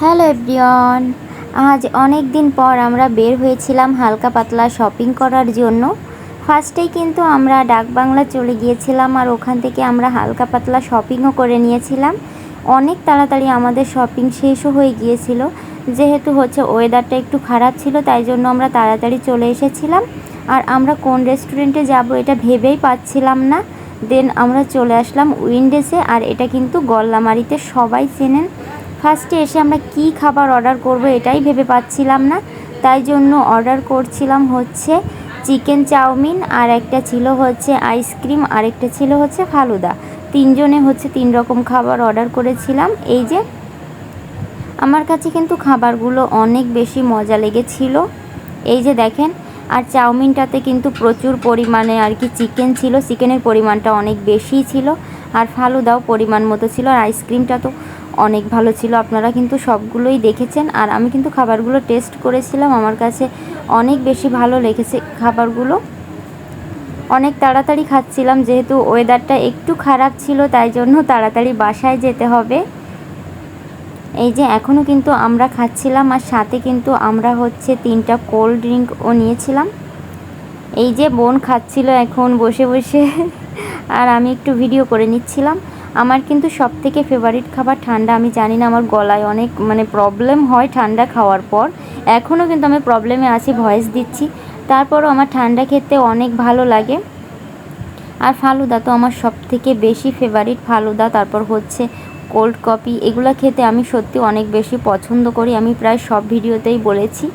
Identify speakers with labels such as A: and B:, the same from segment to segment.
A: Hello everyone, আজ অনেক দিন পর আমরা বের হয়েছিলাম হালকা পাতলা শপিং করার জন্য। ফার্স্টেই কিন্তু আমরা ডাকবাংলা চলে গিয়েছিলাম আর ওখান থেকে আমরা হালকা পাতলা শপিংও করে নিয়েছিলাম। অনেক তাড়াতাড়ি আমাদের শপিং শেষও হয়ে গিয়েছিল, যেহেতু ওয়েদারটা একটু খারাপ ছিল, তাই জন্য আমরা তাড়াতাড়ি চলে এসেছিলাম। আর আমরা কোন রেস্টুরেন্টে যাব এটা ভেবেই পাচ্ছিলাম না। দেন আমরা চলে আসলাম উইন্ডেসে, আর এটা কিন্তু গল্লামারিতে, সবাই চেনেন। ফার্স্টে এসে আমরা কি খাবার অর্ডার করব এটাই ভেবে পাচ্ছিলাম না, তাই জন্য অর্ডার করছিলাম চিকেন চাউমিন, আর একটা ছিল আইসক্রিম, আর একটা ছিল ফালুদা। তিনজনে 3 রকম খাবার অর্ডার করেছিলাম। এই যে আমার কাছে কিন্তু খাবারগুলো অনেক বেশি মজা লেগেছিল, এই যে দেখেন। আর চাউমিনটাতে কিন্তু প্রচুর পরিমাণে আর কি চিকেন ছিল, চিকেনের পরিমাণটা অনেক বেশিই ছিল, আর ফালুদাও পরিমাণ মতো ছিল, আর আইসক্রিমটা তো অনেক ভালো ছিল। আপনারা কিন্তু সবগুলোই দেখেছেন, আর আমি কিন্তু খাবারগুলো টেস্ট করেছিলাম, আমার কাছে অনেক বেশি ভালো লেগেছে খাবারগুলো। অনেক তাড়াতাড়ি খাচ্ছিলাম, যেহেতু ওয়েদারটা একটু খারাপ ছিল, তাই জন্য তাড়াতাড়ি বাসায় যেতে হবে। এই যে এখনও কিন্তু আমরা খাচ্ছিলাম, আর সাথে কিন্তু আমরা 3টা কোল্ড ড্রিঙ্কও নিয়েছিলাম। এই যে বোন খাচ্ছিল এখন বসে বসে, আর আমি একটু ভিডিও করে নিচ্ছিলাম। আমার কিন্তু সবথেকে ফেভারিট খাবার ঠান্ডা। আমি জানি না, আমার গলায় অনেক প্রবলেম হয় ঠান্ডা খাওয়ার পর। এখনও কিন্তু আমি প্রবলেমে আছি, ভয়েস দিচ্ছি, তারপরও আমার ঠান্ডা খেতে অনেক ভালো লাগে। আর ফালুদা তো আমার সবথেকে বেশি ফেভারিট, ফালুদা, তারপর কোল্ড কফি, এগুলো খেতে আমি সত্যি অনেক বেশি পছন্দ করি, আমি প্রায় সব ভিডিওতেই বলেছি।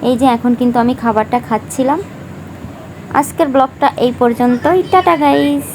A: এই যে এখন কিন্তু আমি খাবারটা খাচ্ছিলাম। আজকের ব্লগটা এই পর্যন্তই, টাটা গাইস।